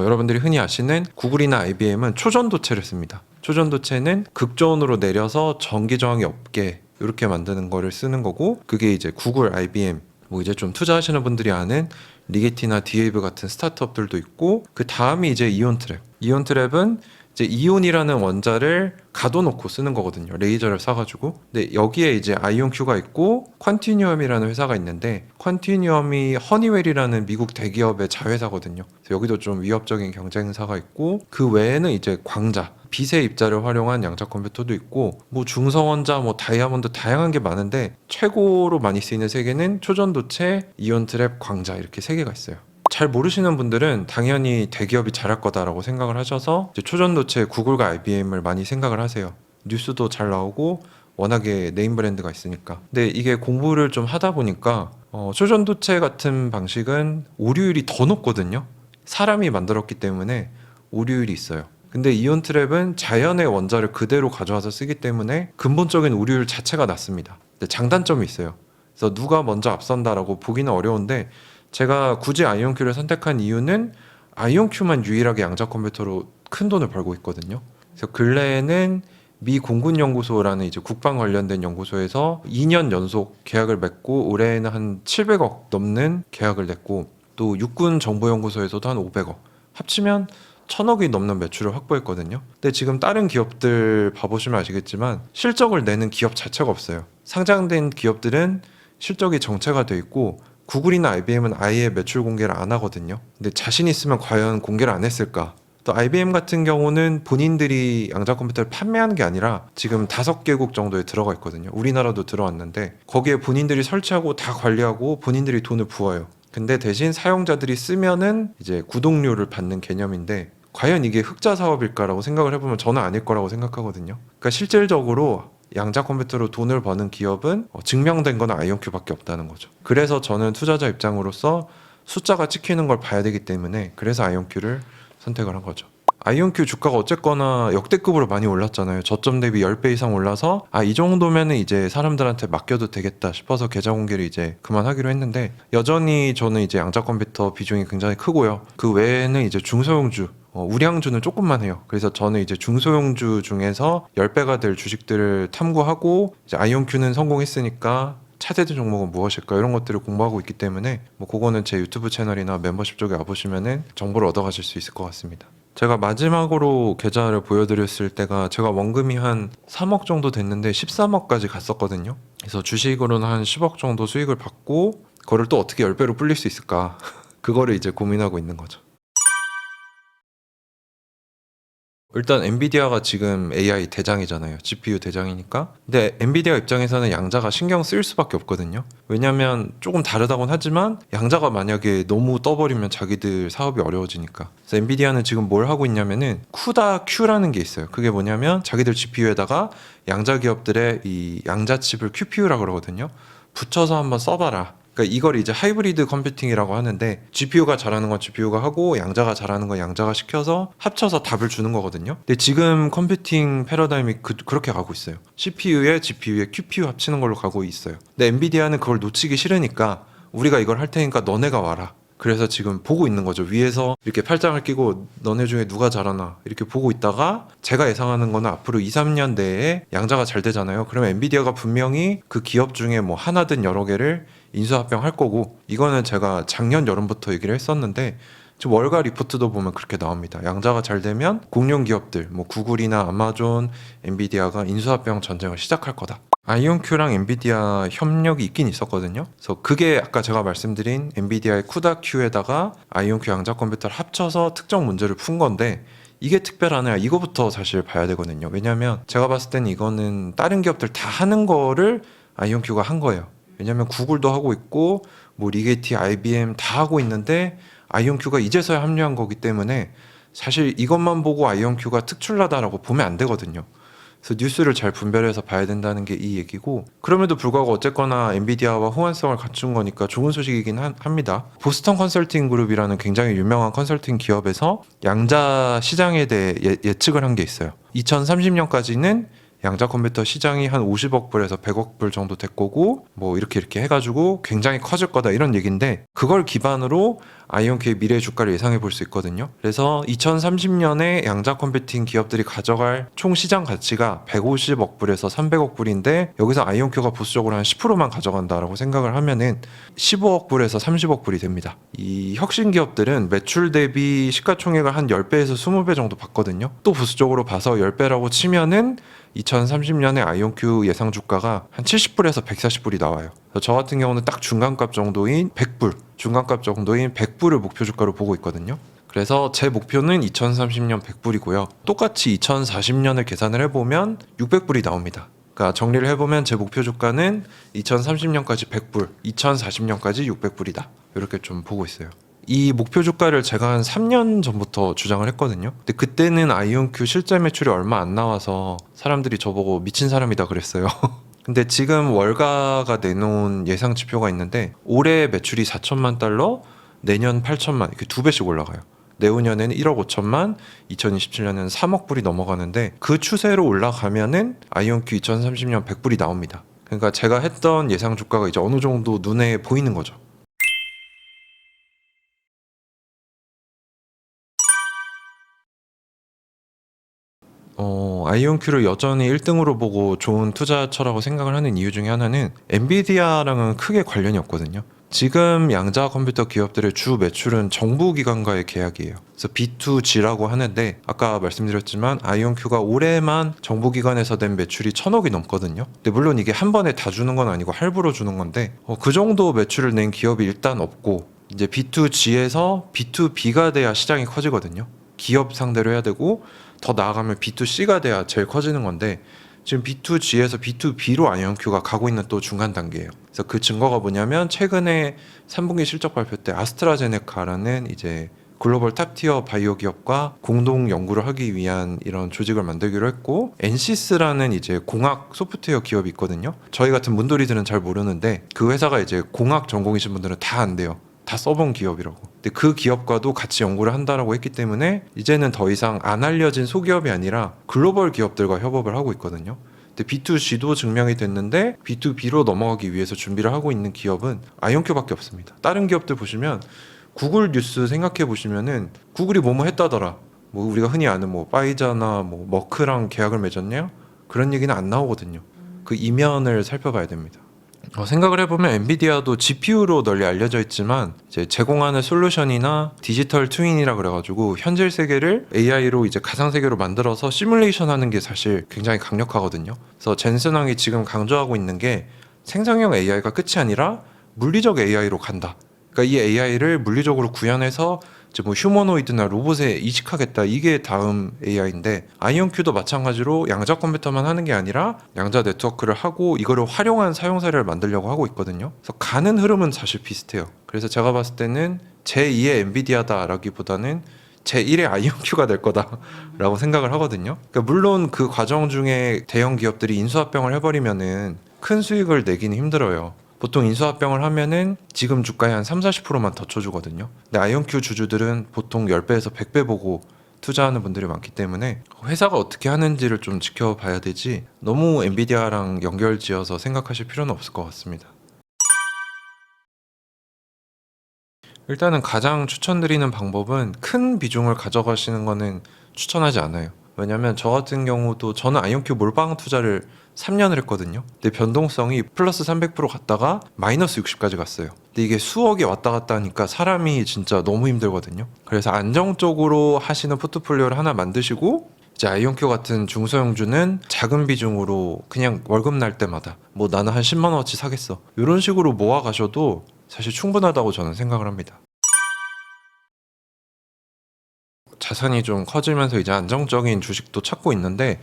여러분들이 흔히 아시는 구글이나 IBM은 초전도체를 씁니다. 초전도체는 극저온으로 내려서 전기 저항이 없게 이렇게 만드는 거를 쓰는 거고, 그게 이제 구글, IBM, 뭐 이제 좀 투자하시는 분들이 아는 리게티나 디에이브 같은 스타트업들도 있고, 그 다음이 이제 이온트랩. 이온트랩은 이제 이온이라는 원자를 가둬놓고 쓰는 거거든요. 레이저를 쏴가지고. 근데 여기에 이제 아이온큐가 있고 컨티뉴엄이라는 회사가 있는데, 컨티뉴엄이 허니웰이라는 미국 대기업의 자회사거든요. 그래서 여기도 좀 위협적인 경쟁사가 있고, 그 외에는 이제 광자, 빛의 입자를 활용한 양자 컴퓨터도 있고, 뭐 중성원자, 뭐 다이아몬드, 다양한 게 많은데 최고로 많이 쓰이는 세 개는 초전도체, 이온트랩, 광자, 이렇게 세 개가 있어요. 잘 모르시는 분들은 당연히 대기업이 잘할 거다라고 생각을 하셔서 이제 초전도체 구글과 IBM을 많이 생각을 하세요. 뉴스도 잘 나오고 워낙에 네임 브랜드가 있으니까. 근데 이게 공부를 좀 하다 보니까 초전도체 같은 방식은 오류율이 더 높거든요. 사람이 만들었기 때문에 오류율이 있어요. 근데 이온트랩은 자연의 원자를 그대로 가져와서 쓰기 때문에 근본적인 오류율 자체가 낮습니다. 근데 장단점이 있어요. 그래서 누가 먼저 앞선다라고 보기는 어려운데, 제가 굳이 아이온큐를 선택한 이유는 아이온큐만 유일하게 양자 컴퓨터로 큰 돈을 벌고 있거든요. 그래서 근래에는 미 공군연구소라는 이제 국방 관련된 연구소에서 2년 연속 계약을 맺고, 올해에는 한 700억 넘는 계약을 냈고, 또 육군 정보연구소에서도 한 500억, 합치면 1000억이 넘는 매출을 확보했거든요. 근데 지금 다른 기업들 봐보시면 아시겠지만 실적을 내는 기업 자체가 없어요. 상장된 기업들은 실적이 정체가 돼 있고, 구글이나 IBM은 아예 매출 공개를 안 하거든요. 근데 자신 있으면 과연 공개를 안 했을까? 또 IBM 같은 경우는 본인들이 양자 컴퓨터를 판매하는 게 아니라 지금 5개국 정도에 들어가 있거든요. 우리나라도 들어왔는데 거기에 본인들이 설치하고 다 관리하고 본인들이 돈을 부어요. 근데 대신 사용자들이 쓰면은 이제 구독료를 받는 개념인데, 과연 이게 흑자 사업일까라고 생각을 해보면 저는 아닐 거라고 생각하거든요. 그러니까 실질적으로 양자 컴퓨터로 돈을 버는 기업은 증명된 건 아이온큐밖에 없다는 거죠. 그래서 저는 투자자 입장으로서 숫자가 찍히는 걸 봐야 되기 때문에, 그래서 아이온큐를 선택을 한 거죠. 아이온큐 주가가 어쨌거나 역대급으로 많이 올랐잖아요. 저점 대비 10배 이상 올라서 이 정도면은 이제 사람들한테 맡겨도 되겠다 싶어서 계좌 공개를 이제 그만하기로 했는데, 여전히 저는 이제 양자 컴퓨터 비중이 굉장히 크고요. 그 외에는 이제 중소형주, 우량주는 조금만 해요. 그래서 저는 이제 중소형주 중에서 10배가 될 주식들을 탐구하고, 이제 아이온큐는 성공했으니까 차세대 종목은 무엇일까, 이런 것들을 공부하고 있기 때문에 뭐 그거는 제 유튜브 채널이나 멤버십 쪽에 와보시면은 정보를 얻어가실 수 있을 것 같습니다. 제가 마지막으로 계좌를 보여드렸을 때가 제가 원금이 한 3억 정도 됐는데 13억까지 갔었거든요. 그래서 주식으로는 한 10억 정도 수익을 받고, 그거를 또 어떻게 10배로 불릴 수 있을까 그거를 이제 고민하고 있는 거죠. 일단 엔비디아가 지금 AI 대장이잖아요. GPU 대장이니까. 근데 엔비디아 입장에서는 양자가 신경 쓸 수밖에 없거든요. 왜냐면 조금 다르다고는 하지만 양자가 만약에 너무 떠버리면 자기들 사업이 어려워지니까. 그래서 엔비디아는 지금 뭘 하고 있냐면은 쿠다 Q라는 게 있어요. 그게 뭐냐면 자기들 GPU에다가 양자 기업들의 이 양자 칩을 QPU라고 그러거든요. 붙여서 한번 써봐라. 그러니까 이걸 이제 하이브리드 컴퓨팅이라고 하는데, GPU가 잘하는 건 GPU가 하고 양자가 잘하는 건 양자가 시켜서 합쳐서 답을 주는 거거든요. 근데 지금 컴퓨팅 패러다임이 그렇게 가고 있어요. CPU에 GPU에 QPU 합치는 걸로 가고 있어요. 근데 엔비디아는 그걸 놓치기 싫으니까 우리가 이걸 할 테니까 너네가 와라. 그래서 지금 보고 있는 거죠. 위에서 이렇게 팔짱을 끼고 너네 중에 누가 잘하나 이렇게 보고 있다가, 제가 예상하는 거는 앞으로 2-3년 내에 양자가 잘 되잖아요. 그러면 엔비디아가 분명히 그 기업 중에 뭐 하나든 여러 개를 인수합병할 거고, 이거는 제가 작년 여름부터 얘기를 했었는데 지금 월가 리포트도 보면 그렇게 나옵니다. 양자가 잘 되면 공룡 기업들, 뭐 구글이나 아마존, 엔비디아가 인수합병 전쟁을 시작할 거다. 아이온큐랑 엔비디아 협력이 있긴 있었거든요. 그래서 그게 아까 제가 말씀드린 엔비디아의 쿠다큐에다가 아이온큐 양자 컴퓨터를 합쳐서 특정 문제를 푼 건데, 이게 특별하냐, 이거부터 사실 봐야 되거든요. 왜냐면 제가 봤을 때는 이거는 다른 기업들 다 하는 거를 아이온큐가 한 거예요. 왜냐면 구글도 하고 있고 뭐 리게티, IBM 다 하고 있는데 아이온큐가 이제서야 합류한 거기 때문에 사실 이것만 보고 아이온큐가 특출나다라고 보면 안 되거든요. 그래서 뉴스를 잘 분별해서 봐야 된다는 게 이 얘기고, 그럼에도 불구하고 어쨌거나 엔비디아와 호환성을 갖춘 거니까 좋은 소식이긴 합니다. 보스턴 컨설팅 그룹이라는 굉장히 유명한 컨설팅 기업에서 양자 시장에 대해 예측을 한 게 있어요. 2030년까지는 양자 컴퓨터 시장이 한 50억 불에서 100억 불 정도 될 거고, 뭐 이렇게 해가지고 굉장히 커질 거다, 이런 얘기인데, 그걸 기반으로 아이온큐의 미래 주가를 예상해 볼 수 있거든요. 그래서 2030년에 양자 컴퓨팅 기업들이 가져갈 총 시장 가치가 150억 불에서 300억 불인데 여기서 아이온큐가 보수적으로 한 10%만 가져간다라고 생각을 하면은 15억 불에서 30억 불이 됩니다. 이 혁신 기업들은 매출 대비 시가총액을 한 10배에서 20배 정도 받거든요. 또 보수적으로 봐서 10배라고 치면은 2030년에 아이온큐 예상 주가가 한 70불에서 140불이 나와요. 저 같은 경우는 딱 중간값 정도인 100불, 중간값 정도인 100불을 목표 주가로 보고 있거든요. 그래서 제 목표는 2030년 100불이고요. 똑같이 2040년을 계산을 해보면 600불이 나옵니다. 그러니까 정리를 해보면 제 목표 주가는 2030년까지 100불, 2040년까지 600불이다. 이렇게 좀 보고 있어요. 이 목표 주가를 제가 한 3년 전부터 주장을 했거든요. 근데 그때는 아이온큐 실제 매출이 얼마 안 나와서 사람들이 저보고 미친 사람이다 그랬어요. 근데 지금 월가가 내놓은 예상 지표가 있는데 올해 매출이 4천만 달러, 내년 8천만, 이렇게 2배씩 올라가요. 내후년에는 1억 5천만, 2027년에는 3억 불이 넘어가는데 그 추세로 올라가면은 아이온큐 2030년 100불이 나옵니다. 그러니까 제가 했던 예상 주가가 이제 어느 정도 눈에 보이는 거죠. 아이온큐를 여전히 1등으로 보고 좋은 투자처라고 생각을 하는 이유 중에 하나는 엔비디아랑은 크게 관련이 없거든요. 지금 양자 컴퓨터 기업들의 주 매출은 정부 기관과의 계약이에요. 그래서 B2G라고 하는데 아까 말씀드렸지만 아이온큐가 올해만 정부 기관에서 낸 매출이 1,000억이 넘거든요. 근데 물론 이게 한 번에 다 주는 건 아니고 할부로 주는 건데 그 정도 매출을 낸 기업이 일단 없고 이제 B2G에서 B2B가 돼야 시장이 커지거든요. 기업 상대로 해야 되고 더 나아가면 B2C가 돼야 제일 커지는 건데 지금 B2G에서 B2B로 아이온큐가 가고 있는 또 중간 단계예요. 그래서 그 증거가 뭐냐면 최근에 3분기 실적 발표 때 아스트라제네카라는 이제 글로벌 탑티어 바이오 기업과 공동 연구를 하기 위한 이런 조직을 만들기로 했고 엔시스라는 이제 공학 소프트웨어 기업이 있거든요. 저희 같은 문돌이들은 잘 모르는데 그 회사가 이제 공학 전공이신 분들은 다 안 돼요. 다 써본 기업이라고. 근데 그 기업과도 같이 연구를 한다라고 했기 때문에 이제는 더 이상 안 알려진 소기업이 아니라 글로벌 기업들과 협업을 하고 있거든요. 근데 B2G도 증명이 됐는데 B2B로 넘어가기 위해서 준비를 하고 있는 기업은 아이온큐밖에 없습니다. 다른 기업들 보시면 구글 뉴스 생각해 보시면은 구글이 뭐뭐 했다더라. 뭐 우리가 흔히 아는 뭐 파이자나 뭐 머크랑 계약을 맺었냐? 그런 얘기는 안 나오거든요. 그 이면을 살펴봐야 됩니다. 생각을 해보면 엔비디아도 GPU로 널리 알려져 있지만 이제 제공하는 솔루션이나 디지털 트윈이라 그래가지고 현실 세계를 AI로 이제 가상 세계로 만들어서 시뮬레이션 하는 게 사실 굉장히 강력하거든요. 그래서 젠슨 왕이 지금 강조하고 있는 게 생성형 AI가 끝이 아니라 물리적 AI로 간다. 그러니까 이 AI를 물리적으로 구현해서 이제 뭐 휴머노이드나 로봇에 이식하겠다, 이게 다음 AI인데 아이온큐도 마찬가지로 양자 컴퓨터만 하는 게 아니라 양자 네트워크를 하고 이거를 활용한 사용 사례를 만들려고 하고 있거든요. 그래서 가는 흐름은 사실 비슷해요. 그래서 제가 봤을 때는 제2의 엔비디아다라기보다는 제1의 아이온큐가 될 거다라고 생각을 하거든요. 그러니까 물론 그 과정 중에 대형 기업들이 인수합병을 해버리면은 큰 수익을 내기는 힘들어요. 보통 인수합병을 하면은 지금 주가의 한 30-40%만 더 쳐주거든요. 근데 아이온큐 주주들은 보통 10배에서 100배 보고 투자하는 분들이 많기 때문에 회사가 어떻게 하는지를 좀 지켜봐야 되지 너무 엔비디아랑 연결지어서 생각하실 필요는 없을 것 같습니다. 일단은 가장 추천드리는 방법은 큰 비중을 가져가시는 거는 추천하지 않아요. 왜냐면 저 같은 경우도 저는 아이온큐 몰빵 투자를 3년을 했거든요. 근데 변동성이 플러스 300% 갔다가 마이너스 60까지 갔어요. 근데 이게 수억이 왔다 갔다 하니까 사람이 진짜 너무 힘들거든요. 그래서 안정적으로 하시는 포트폴리오를 하나 만드시고 이제 아이온큐 같은 중소형주는 작은 비중으로 그냥 월급 날 때마다 뭐 나는 한 10만 원어치 사겠어, 이런 식으로 모아 가셔도 사실 충분하다고 저는 생각을 합니다. 자산이 좀 커지면서 이제 안정적인 주식도 찾고 있는데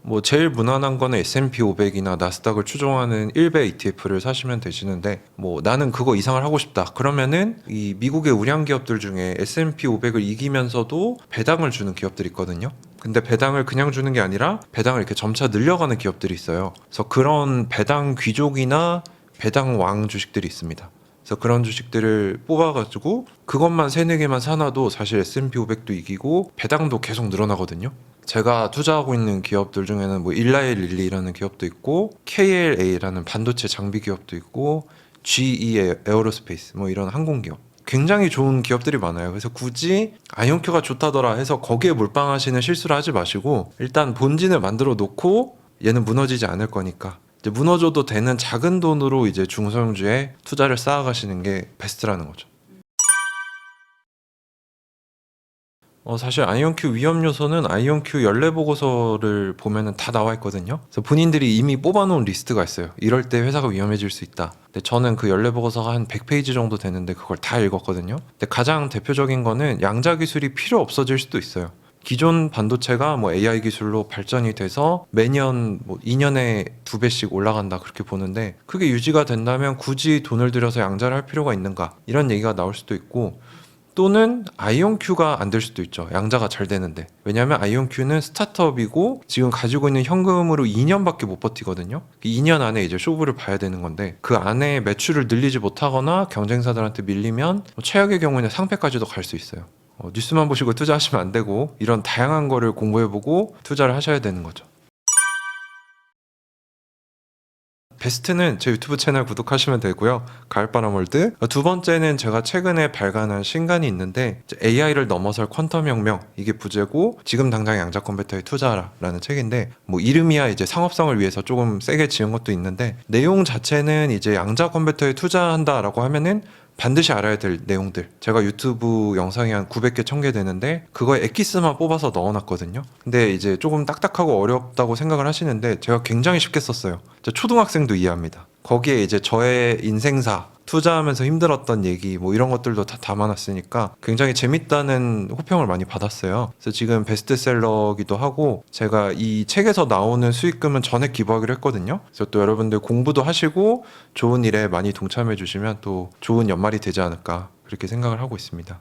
뭐 제일 무난한 거는 S&P 500이나 나스닥을 추종하는 1배 ETF를 사시면 되시는데 뭐 나는 그거 이상을 하고 싶다 그러면은 이 미국의 우량 기업들 중에 S&P 500을 이기면서도 배당을 주는 기업들이 있거든요. 근데 배당을 그냥 주는 게 아니라 배당을 이렇게 점차 늘려가는 기업들이 있어요. 그래서 그런 배당 귀족이나 배당 왕 주식들이 있습니다. 그래서 그런 주식들을 뽑아가지고 그것만 3-4개만 사놔도 사실 S&P 500도 이기고 배당도 계속 늘어나거든요. 제가 투자하고 있는 기업들 중에는 뭐 일라엘 릴리라는 기업도 있고 KLA라는 반도체 장비 기업도 있고 GE 에어로스페이스 뭐 이런 항공 기업, 굉장히 좋은 기업들이 많아요. 그래서 굳이 아이온큐가 좋다더라 해서 거기에 몰빵하시는 실수를 하지 마시고 일단 본진을 만들어 놓고 얘는 무너지지 않을 거니까 이제 무너져도 되는 작은 돈으로 이제 중소형주에 투자를 쌓아가시는 게 베스트라는 거죠. 사실 아이온큐 위험 요소는 아이온큐 연례 보고서를 보면은 다 나와 있거든요. 그래서 본인들이 이미 뽑아놓은 리스트가 있어요. 이럴 때 회사가 위험해질 수 있다. 근데 저는 그 연례 보고서가 한 100페이지 정도 되는데 그걸 다 읽었거든요. 근데 가장 대표적인 거는 양자 기술이 필요 없어질 수도 있어요. 기존 반도체가 뭐 AI 기술로 발전이 돼서 매년 뭐 2년에 2배씩 올라간다 그렇게 보는데 그게 유지가 된다면 굳이 돈을 들여서 양자를 할 필요가 있는가 이런 얘기가 나올 수도 있고 또는 아이온큐가 안 될 수도 있죠. 양자가 잘 되는데. 왜냐하면 아이온큐는 스타트업이고 지금 가지고 있는 현금으로 2년밖에 못 버티거든요. 2년 안에 이제 쇼부를 봐야 되는 건데 그 안에 매출을 늘리지 못하거나 경쟁사들한테 밀리면 최악의 경우에는 상폐까지도 갈 수 있어요. 뉴스만 보시고 투자하시면 안 되고 이런 다양한 거를 공부해보고 투자를 하셔야 되는 거죠. 베스트는 제 유튜브 채널 구독하시면 되고요. 가을바람월드. 두 번째는 제가 최근에 발간한 신간이 있는데 AI를 넘어설 퀀텀 혁명 이게 부제고 지금 당장 양자 컴퓨터에 투자하라라는 책인데 뭐 이름이야 이제 상업성을 위해서 조금 세게 지은 것도 있는데 내용 자체는 이제 양자 컴퓨터에 투자한다라고 하면은 반드시 알아야 될 내용들 제가 유튜브 영상이 한 900개 1000개 되는데 그거에 엑기스만 뽑아서 넣어놨거든요. 근데 이제 조금 딱딱하고 어렵다고 생각을 하시는데 제가 굉장히 쉽게 썼어요. 초등학생도 이해합니다. 거기에 이제 저의 인생사 투자하면서 힘들었던 얘기 뭐 이런 것들도 다 담아놨으니까 굉장히 재밌다는 호평을 많이 받았어요. 그래서 지금 베스트셀러기도 하고 제가 이 책에서 나오는 수익금은 전액 기부하기로 했거든요. 그래서 또 여러분들 공부도 하시고 좋은 일에 많이 동참해 주시면 또 좋은 연말이 되지 않을까 그렇게 생각을 하고 있습니다.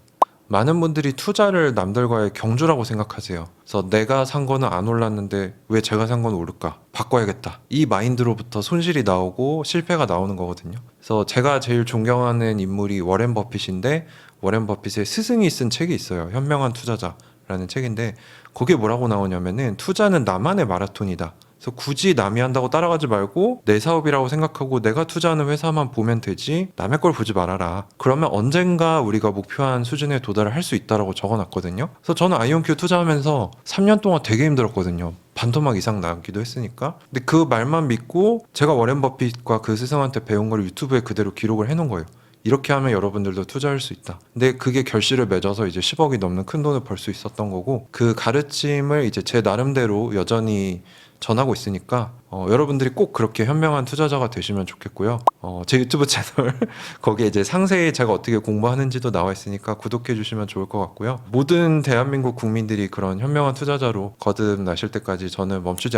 많은 분들이 투자를 남들과의 경주라고 생각하세요. 그래서 내가 산 거는 안 올랐는데 왜 제가 산 건 오를까? 바꿔야겠다. 이 마인드로부터 손실이 나오고 실패가 나오는 거거든요. 그래서 제가 제일 존경하는 인물이 워렌 버핏인데 워렌 버핏의 스승이 쓴 책이 있어요. 현명한 투자자라는 책인데 거기에 뭐라고 나오냐면은 투자는 나만의 마라톤이다. 그래서 굳이 남이 한다고 따라가지 말고 내 사업이라고 생각하고 내가 투자하는 회사만 보면 되지 남의 걸 보지 말아라. 그러면 언젠가 우리가 목표한 수준에 도달을 할 수 있다라고 적어놨거든요. 그래서 저는 아이온큐 투자하면서 3년 동안 되게 힘들었거든요. 반토막 이상 나기도 했으니까. 근데 그 말만 믿고 제가 워렌 버핏과 그 스승한테 배운 걸 유튜브에 그대로 기록을 해놓은 거예요. 이렇게 하면 여러분들도 투자할 수 있다. 근데 그게 결실을 맺어서 이제 10억이 넘는 큰 돈을 벌 수 있었던 거고 그 가르침을 이제 제 나름대로 여전히 전하고 있으니까 여러분들이 꼭 그렇게 현명한 투자자가 되시면 좋겠고요. 제 유튜브 채널 거기에 이제 상세히 제가 어떻게 공부하는지도 나와 있으니까 구독해 주시면 좋을 것 같고요. 모든 대한민국 국민들이 그런 현명한 투자자로 거듭나실 때까지 저는 멈추지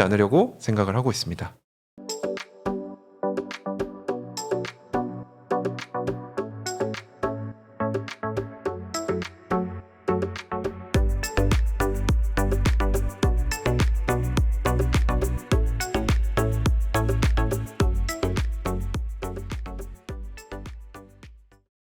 않으려고 생각을 하고 있습니다.